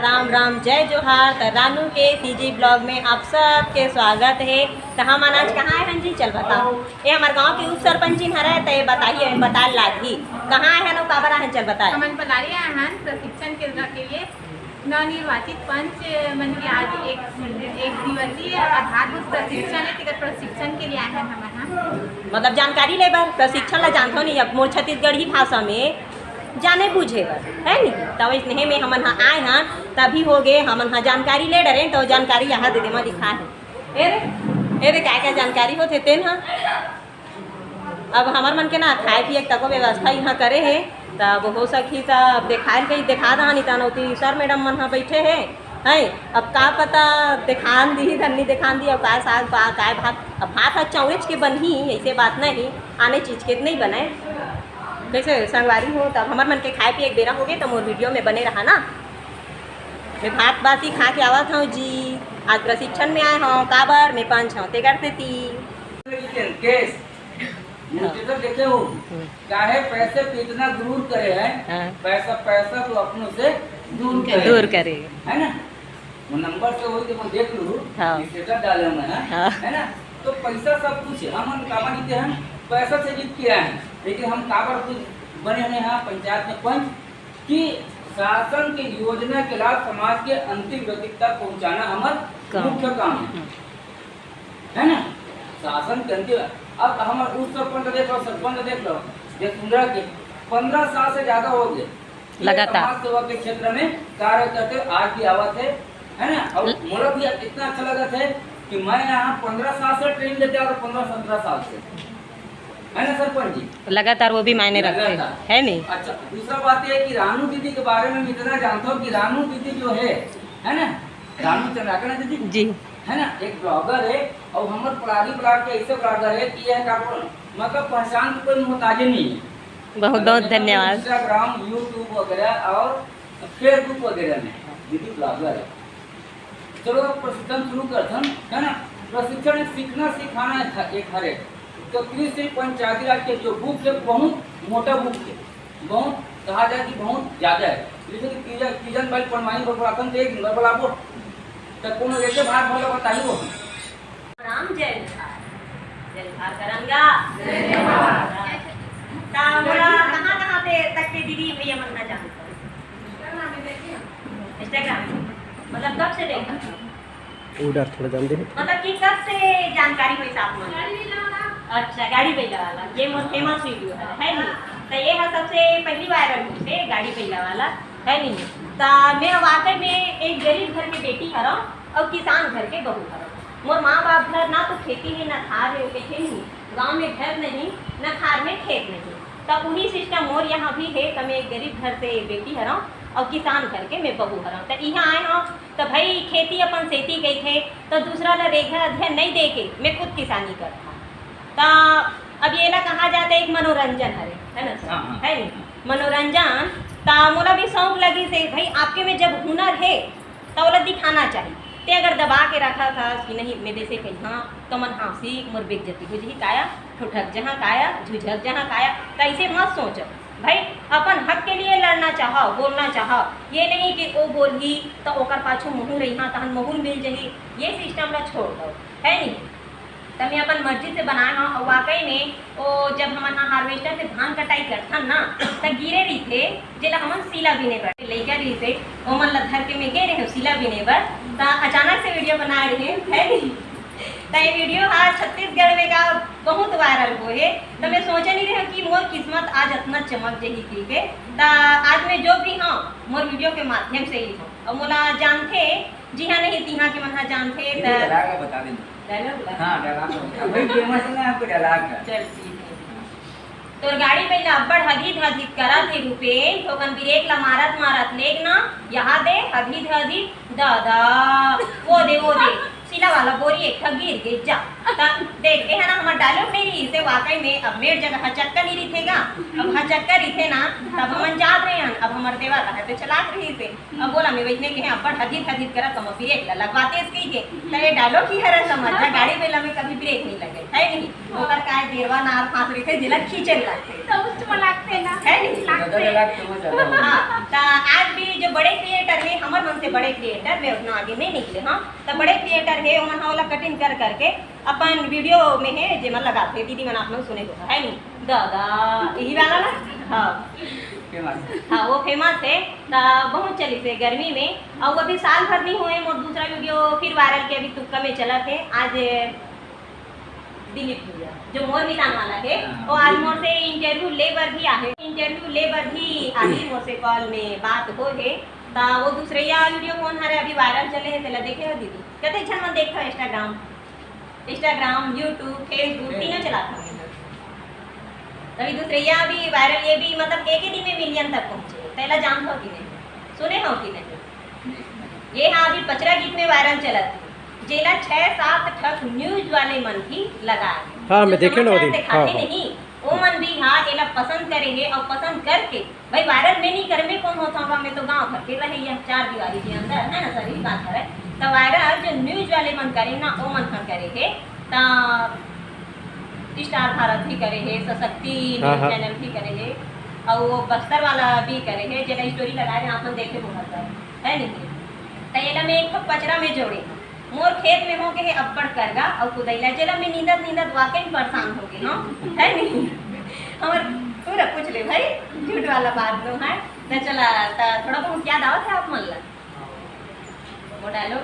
राम राम जय जोहार। तो रानू के सीजी ब्लॉग में आप सबके स्वागत है। तो हम आज कहाँ है जी? चल बताओ। ये हमारे गांव के उप सरपंच जी हमारे तो ये बताइए बता लागी कहाँ है ना काबर है? चल बताए। हमन पलारी आए हैं प्रशिक्षण केंद्र के लिए। नवनिर्वाचित पंच मन के आज एक दिवसीय आधारभूत प्रशिक्षण है। टिकट प्रशिक्षण के लिए आए हैं हम यहाँ। मतलब जानकारी ले बर प्रशिक्षण ला जानते नहीं अब मोर छत्तीसगढ़ी भाषा में जाने बूझे बर है नी। तब इसने में हमन यहाँ आए हैं तभी हो गए हमन यहाँ जानकारी ले डरे तो जानकारी यहाँ दे दे लिखा है। ए रे क्या क्या जानकारी होते तेन हाँ अब हमार मन के ना खाए पिए तको व्यवस्था यहाँ करे है तब हो सकी तब दिखाए कहीं दिखा दहा नहीं तनौती सर मैडम मन हाँ बैठे है अब का पता दिखान दी धन्नी दिखान दी अब काय साग काय भात। अब भात है चौड़च के बन ही ऐसे बात नहीं आने चीज़ के नहीं बनाए कैसे संगवारी हो। तब हमार मन के खाए पिए एक बेरा हो गए तो मोर वीडियो में बने रहा ना। मैं भात बाती खा के आवा था जी। आज प्रशिक्षण में आए हूँ काबर मैं पंच हूँ ते करते थी केस तो देखे हो चाहे पैसे पे इतना गुरूर करे है पैसा तो अपनों से दूर करे है ना। वो नंबर से वही तो देख लूँ स्टेटस डाले मैं है ना। तो पैसा सब कुछ हम कामा जीते हैं पैसा से जीत के आए हैं लेकिन हम काबर कुछ बने हुए हैं पंचायत में पंच कि शासन की योजना के लाभ समाज के अंतिम व्यक्ति तक पहुंचाना हमारा मुख्य काम है ना। शासन के अंतिम अब हमारे उस सरपंच देख लो सरपंच देख लो ये 15 साल से ज्यादा हो गए लगातार समाज सेवा के क्षेत्र में कार्य करते आज भी आवा थे है ना। और मुझे भी इतना अच्छा लगा था कि मैं यहाँ 15 साल से ट्रेन लेते और 15-17 साल से है ना सरपंच जी लगातार वो भी मायने रखते है नहीं। अच्छा दूसरा बात है कि रानू दीदी के बारे में इतना जानता हूँ कि रानू दीदी जो है ना रानू चंद्राकर दीदी जी है ना एक ब्लॉगर है और हमारे पलारी ब्लॉग के ऐसे ब्लॉगर है कि यह मतलब पहचान की कोई मोहताज नहीं है। बहुत बहुत धन्यवाद। इंस्टाग्राम यूट्यूब वगैरह और फेसबुक वगैरह में दीदी ब्लॉगर है। चलो प्रशिक्षण शुरू करते है ना। प्रशिक्षण सीखना सिखाना एक हर एक तो कृषि पंचायती राज के जो बुक है बहुत मोटा बुक है बहुत कहा जाए कि बहुत ज़्यादा है जैसे कि किजन भाई परमानी बरबरातन तो एक नंबर बलाबो तो कोनो ऐसे भाग भलो बताइए वो राम जय जोहार करंगा ता मोला कहां पे तक के दीदी भैया मनना चाहते इंस्टाग्राम मतलब कब से देखा उधर थोड़ा जान दे मतलब कि कब से जानकारी हुई साहब मन? अच्छा गाड़ी पहिला वाला ये मोर फेमस वीडियो है नहीं तो ये है सबसे पहली वायरल हुई थे गाड़ी पहिला वाला है नहीं। तो मैं वाकई में एक गरीब घर की बेटी हरा और किसान घर के बहू हरा। मोर माँ बाप घर ना तो खेती है ना खार है कैसे नहीं गाँव में घर नहीं न खार में खेत नहीं तब उन्हीं सिस्टम मोर यहाँ भी है। तो मैं एक गरीब घर से बेटी हरा और किसान घर के मैं बहू हरा। तो यहाँ आए हूँ तो भाई खेती अपन खेती गई थे तो दूसरा ला रेखा अध्ययन नहीं दे के मैं खुद किसानी करता। तो अब ये ना कहा जाता है एक मनोरंजन है ना सर है नहीं मनोरंजन। तो मोला भी शौक लगी से भाई आपके में जब हुनर है तो वो दिखाना चाहिए। ते अगर दबा के रखा था कि नहीं मेरे से कहीं हाँ तो मन हाँसी मोर बेइज्जती हो जी काया ठुठक जहाँ काया झुझक जहाँ काया तो ऐसे मत सोचो भाई अपन हक के लिए लड़ना चाहो बोलना चाहो ये नहीं कि वो बोली तो ओकर पाछू मुँह रही हाँ तहन मुँह मिल जाही ये सिस्टम ला छोड़ दो है नहीं। तो मैं अपन मर्जी से बनाए हाँ और वाकई में वो जब हम हार्वेस्टर से धान कटाई करता ना तो गिरे रही थे जिला हम सीला बिने बर लेकर रही थे वो मन धर के में गए रहे सीला बिने बर तो अचानक से वीडियो बना रहे है नहीं। तो ये वीडियो आज छत्तीसगढ़ में का बहुत वायरल हुए है। तो मैं सोचा नहीं रहा कि मोर किस्मत आज इतना चमक जही थी के तो आज मैं जो भी हाँ मोर वीडियो के माध्यम से ही हूँ और मोला जानते जी हाँ नहीं तीहा के मन जानते बता दें तोर गाड़ी पे अब्बड़ हदीद हदीद करा थे रुपए तो कन ब्रेक ला मारत लेग ना यहाँ दे हदीद हदीद दादा वो दे सिला वाला बोरी एक गिर गई जा देख है ना हमारा डायलॉग नहीं रही इसे वाकई में अब मेरे जगह हचक्का नहीं रही थेगा अब हचक्का रही थे ना तब हम जात रहे हैं अब हमारे देवा रहा तो चलाक रही थे अब बोला मैं बैठने के हैं अब्बड़ हदीद करा तो ब्रेक लगवाते इसके तो ये डायलॉग ही है समझ गाड़ी में में कभी ब्रेक नहीं लगे है नहीं ओकर काय देरवा नार फांस रही थे जिला खींचे लगते तो उसमें लगते ना है नहीं ज़्यादा हाँ तो आज भी जो बड़े क्रिएटर है हमारे मन से बड़े क्रिएटर वे उतना आगे नहीं निकले हाँ तो बड़े क्रिएटर है उन्होंने वाला कटिंग कर करके अपन वीडियो में है जे मन लगाते दीदी मन आप लोग सुने हो है नहीं दादा यही वाला ना हाँ हाँ वो फेमस है तो बहुत चली थे गर्मी में और अभी साल भर नहीं हुए मोर दूसरा वीडियो फिर वायरल के अभी तुक्का में चला थे आज दिलीप भैया जो मोर मिलान वाला है वो आज मोर से इंटरव्यू लेबर भी आगे मोर से कॉल में बात हो है तो वो दूसरे वीडियो कौन हरे अभी वायरल चले है तेला देखे हो दीदी कहते छन मन देखो इंस्टाग्राम यूट्यूब फेसबुक तीनों चलाता हूँ तभी दूसरे भी वायरल ये भी मतलब एक ही दिन में मिलियन तक पहुँचे पहला जान हो कि नहीं सुने हो कि नहीं ये हाँ अभी पचरा गीत में वायरल चला थी जेला 6-7 ठक न्यूज वाले मन भी लगाए हाँ मैं देखे ना वो दिन हाँ नहीं वो मन भी हाँ एला पसंद करेंगे और पसंद करके भाई वायरल में नहीं करे में कौन होता होगा मैं तो गाँव भर के रही है 4 दीवारी के अंदर है ना सर बात करे तो वायरल जो न्यूज वाले मन करे ना वो मन करेंगे तो स्टार भारत भी करे है सशक्ति न्यूज चैनल भी करे है और वो बस्तर वाला भी करे है जगह स्टोरी लगाए आप लोग देखे बहुत है नहीं तैला में एक पचरा में जोड़े मोर खेत में हो गए अब्बड़ करगा और कुदैला जला में नींदत वाकई परेशान हो गए हाँ है नहीं हमार पूरा पूछ ले भाई झूठ वाला बात लो है तो चला थोड़ा बहुत याद आवत है आप मन ला वो डायलॉग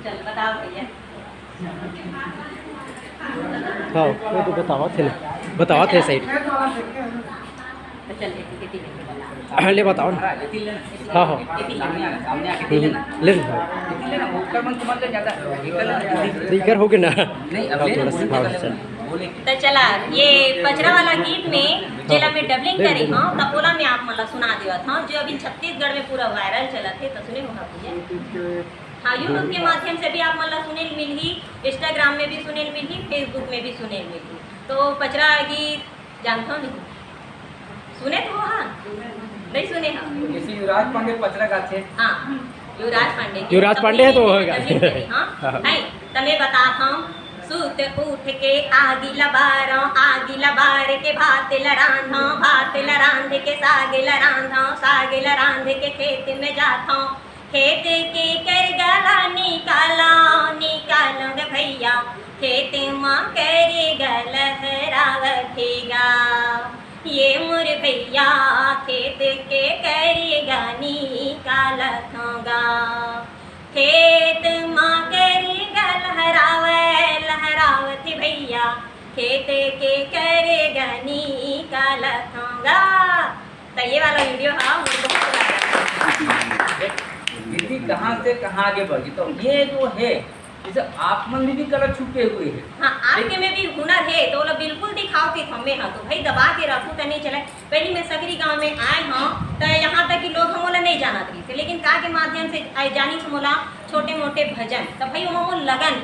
चल बताओ भैया हाँ वो तो बतावा थे सही तो चल हाँ ले बताओ ना हाँ हाँ ले इधर हो गया ना थोड़ा सा हाँ चल तो चला ये पचरा वाला गीत में जेला में डबलिंग करी हाँ तो ओला में आप मतलब सुना दिया था जो अभी छत्तीसगढ़ में पूरा वायरल चला थे तो सुने होगा भैया हाँ यूट्यूब के माध्यम से भी आप मतलब सुने मिली इंस्टाग्राम में भी सुने मिली फेसबुक में भी सुने मिली तो पचरा गीत जानता हूँ नहीं सुने तो हाँ नहीं सुने हाँ युवराज पांडे पचरा गाथे हाँ युवराज पांडे है तो होगा हाँ है तमें बताता हूँ सूत उठ के आगी लबार के भात लरांध के साग लरांध के खेत में जाता हूँ खेत के कर गला निकालो ग भैया खेत माँ करे गलहरावठेगा ये मोर भैया खेत के करेगा निकालथोगा खेत माँ करेगा लहरावत भैया खेत के करेगा निकालथोगा तो ये वाला वीडियो हाँ मुझे बहुत दीदी कहाँ से कहाँ आगे बढ़ी तो ये जो है जैसे आप मन में भी कलर छुपे हुए हैं हाँ आपके में भी हुनर है तो लोग बिल्कुल दिखाओ कि हमें हाँ तो भाई दबा के रखूँ तो नहीं चले पहले मैं सकरी गांव में आए हाँ तो यहाँ तक कि लोग हमोला नहीं जाना थे लेकिन का के माध्यम से आए जानी हमोला छोटे मोटे भजन तो भाई वो लगन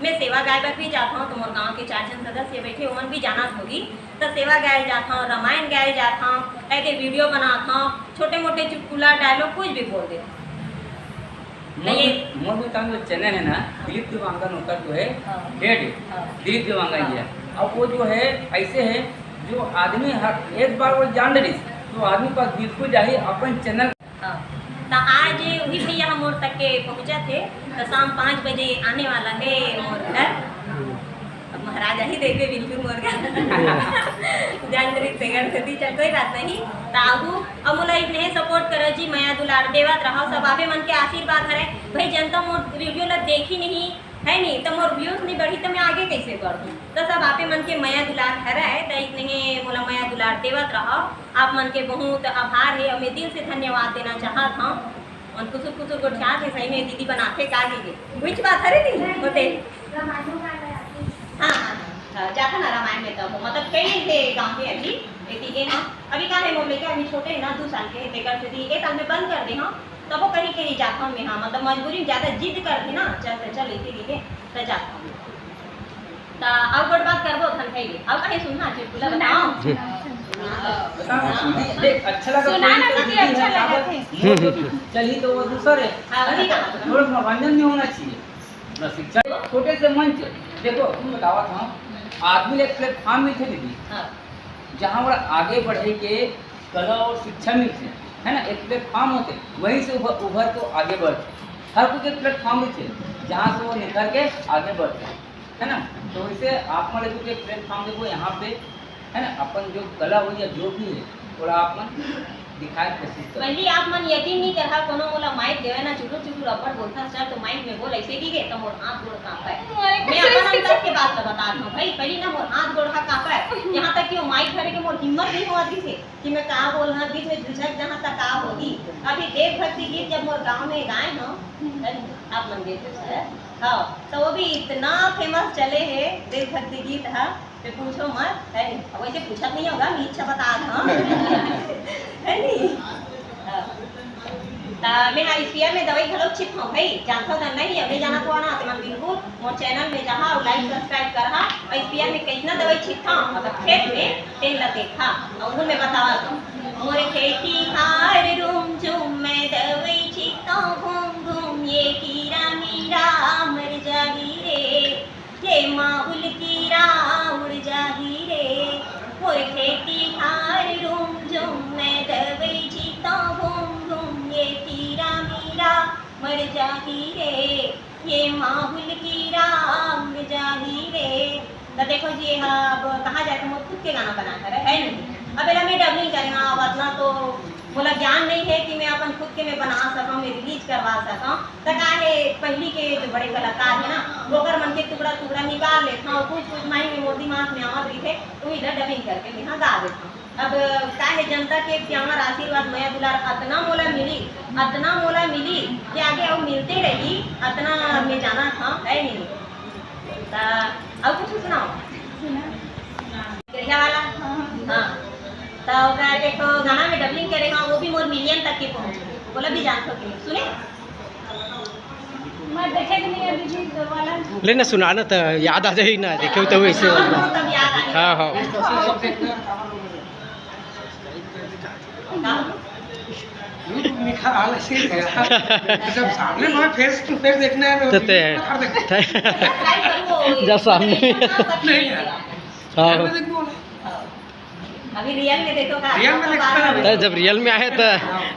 मैं सेवा गाय भी जाता हूँ तो मोर गाँव के 4 जन सदस्य बैठे उमन भी जाना होगी तो सेवा गाय जाता हूँ रामायण गाय जाता हूँ ऐसे वीडियो बनाता हूँ छोटे मोटे चुटकुला डायलॉग कुछ भी बोल देता मोदी का जो चैनल है ना दिलीप दिवांगन उनका जो है हेड दिलीप दिवांगन जी अब वो जो है ऐसे है जो आदमी हर एक बार वो जान रही तो आदमी पास बिल्कुल जाही अपन चैनल तो आज वही भैया हम मोर तक के पहुँचा थे तो शाम 5 बजे आने वाला है मोर घर अब महाराजा ही देखे बिल्कुल मोर घर जानकारी से चल कोई बात नहीं तो आगू अब मोला इतने सपोर्ट करो जी माया दुलार देवत रहो सब आपे मन के आशीर्वाद हरे भाई जनता मोर वीडियो ला देखी नहीं है नहीं तो मोर व्यूज नहीं बढ़ी तो मैं आगे कैसे कर दूँ तो सब आपे मन के माया दुलार हरे तो इतने मोला माया दुलार देवत रहो आप मन के बहुत आभार है और मैं दिल से धन्यवाद देना चाहत हूँ और कुछ गोठिया थे सही में दीदी बनाते का लीजिए कुछ बात हरे नहीं होते हाँ जाता ना रामायण में तो मतलब कई थे गाँव के अभी ये हाँ अभी कहाँ है मोबाइल के अभी छोटे ना 2 साल के बेकार से थी 1 साल में बंद कर दे हाँ तब वो कहीं कहीं जाता हूँ मैं हाँ मतलब मजबूरी ज़्यादा जिद करती ना चल इसीलिए तो जाता हूँ तो अब बड़ बात करबो थन खाइए अब कहीं सुनना चुटकुला बताओ अच्छा लगा चलिए तो वो दूसरे थोड़ा मनोरंजन भी होना चाहिए शिक्षा छोटे से मंच देखो तुम बतावा था आदमी ले प्लेटफॉर्म में थे दीदी, हाँ जहाँ वो आगे बढ़े के कला और शिक्षा मिलते है ना, एक प्लेटफॉर्म होते, वहीं से उभर तो आगे बढ़ते। हर कुछ एक प्लेटफॉर्म में थे जहाँ से वो निकल के आगे बढ़ते है ना। तो वैसे आप मान लीजिए एक प्लेटफॉर्म देखो यहाँ पे है ना, अपन जो कला हो या जो भी है थोड़ा आप मन दिखाए कोशिश करो। पहले आप मन यकीन नहीं कर रहा कोनो मोला माइक देवे ना चुटुर चुटुर अब्बड़ बोलता सर तो माइक में बोल ऐसे की के तो मोर हाथ गोड़ कांपा है। मैं अपन अंदर के बात बता रहा हूं भाई, पहले ना मोर हाथ गोड़ कांपा है, यहां तक कि वो माइक धरे के मोर हिम्मत नहीं हुआ थी कि मैं कहां बोलना, बीच में झुझक जहां तक का होगी। अभी देवभक्ति गीत जब मोर गांव में गाए हो आप मन देते सर, हां तो वो भी इतना फेमस चले है देवभक्ति गीत है तो पूछो मत है। अब वैसे पूछा नहीं होगा, मैं इच्छा बता रहा है नहीं। मैं स्पीयर में दवाई घलो छिप हूं भाई, जानता था नहीं अभी जाना तो ना तो मन बिल्कुल मोर चैनल में जहां और लाइक सब्सक्राइब करहा और स्पीयर में कितना दवाई छिपता अगर खेत में तेल ला देखा और उन में बतावा तो मोर खेती हार रूम झूम में दवाई छिपता घूम घूम ये कीड़ा मीरा मर जागी रे, ये माहुल कीड़ा उड़ जागी रे। मोर खेती हार रूम झूम में दवाई छिपता घूम घूम ये कीड़ा मीरा मर जागी रे, ये माहुल कीड़ा उड़ जागी रे। तो देखो जी अब कहाँ जाके मोर खुद के गाना बना कर है नहीं, अब एला मैं डबिंग करेंगे अब इतना तो बोला ज्ञान नहीं है कि मैं अपन खुद के मैं बना सकूँ, मैं रिलीज करवा सकूँ। तो क्या है पहली के जो बड़े कलाकार है ना वो मन के टुकड़ा टुकड़ा निकाल लेता हूँ, कुछ कुछ माइंड में मोर दिमाग में आवत रही थे तो इधर डबिंग करके मैं गा देता हूँ। अब क्या है जनता के प्यार आशीर्वाद मया दुलार अतना मोला मिली कि आगे अब मिलते रही, अतना मैं जाना था है नहीं। अब कुछ सुनाओ वाला हाँ तो देखो गाना में डबलिंग करेगा वो भी मोर मिलियन तक के पहुंचे, बोला भी जानते हो कि सुने मैं देखे कि नहीं अभी जी वाला लेना सुनाना तो याद आ जाए ना, देखे तो वैसे तब याद आ हाँ हाँ जब सामने मैं फेस टू फेस देखना है जब सामने हाँ अभी रियल में देखो का रियल में देखो तो जब रियल में आए तो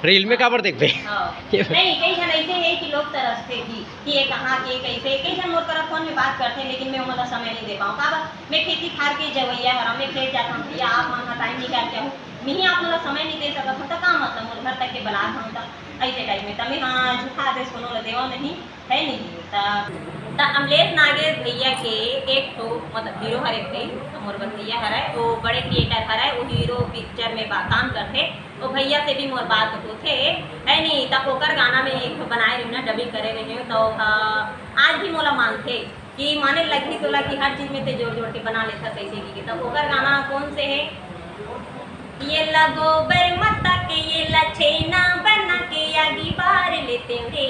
रील में काबर देख पे नहीं कई जन ऐसे है कि लोग तरसते कि ये कहाँ के कैसे, कई जन मोर तरफ फोन में बात करते हैं लेकिन मैं मतलब समय नहीं दे पाऊँ। काबर मैं खेती खार के जवैया हरा मैं खेत जाता हूँ या आप मन टाइम निकाल के हूँ नहीं आप मतलब समय नहीं दे सकता हूँ तो काम मतलब मोर घर तक के बला हूँ तो ऐसे टाइप में तमें हाँ झूठा आदेश कोनो देवा नहीं है नहीं। तो अमलेश नागेश भैया के एक तो मतलब हीरो हर एक थे मोर भैया हर है वो बड़े थिएटर हर है वो हीरो पिक्चर में काम करते वो भैया से भी मोर बात होते है नहीं। तब ओकर गाना में एक बनाए रही ना डबिंग करे रही तो आज भी मोला मानते कि माने लगी तोला कि हर चीज़ में ते जोड़ जोड़ के बना लेता कैसे की। तब ओकर गाना कौन से है, ये गोबर मता के ये लछेना बना के आगी बार लेते रे,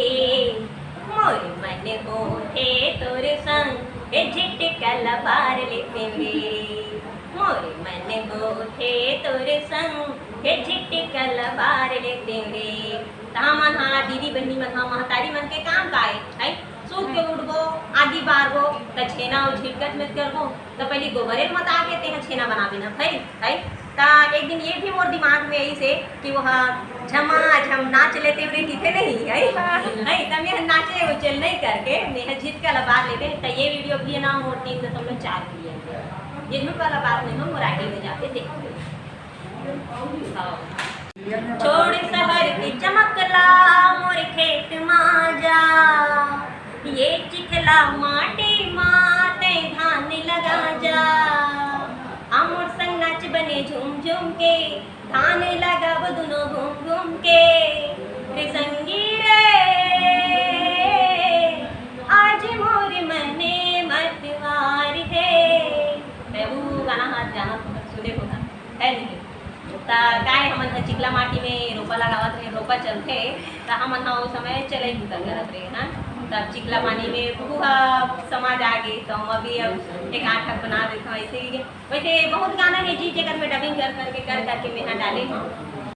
मोर मन होठे तोर संग ए झिटकल बार लेते रे, मोर मन होठे तोर संग ए झिटकल बार लेते रे। तहाँ मन हाँ दीदी बहनी मन हाँ महतारी मन के काम काए है सूत के उठबो आगी बारबो तो छेना और झिटकत में करबो तो पहले गोबरे मत आके ते छेना बना देना है। ता एक दिन ये भी मोर दिमाग में यही से कि वह झमा झम नाच लेते हुए किथे नहीं है तमें नाचे उचल नहीं करके मैं झिटका लगा लेते हैं। तो ये वीडियो भी ना मोर 3.4 मिलियन ये झूठ वाला बात नहीं, हम मुराटी में जाके देखते छोड़ शहर की चमकला मोर खेत माजा ये चिखला माटी माते धान लगा जा, मोर संग नाच बने झूम झूम के धान लगा दोनों घूम घूम के रे संगी रे आज मोर मने मतवार है। वो गाना हाथ जाना सुने होगा है नहीं। ता काय हमन चिकला माटी में रोपा लगावत रहे रोपा चलते तो हमन वो समय चले निकल करत रहे हाँ। तब चिकला पानी में पूरा समाज आ गई तो हम अभी अब एक आठ बना देता हूँ ऐसे ही। वैसे बहुत गाना है जी जगह में डबिंग कर करके मैं डाले हूँ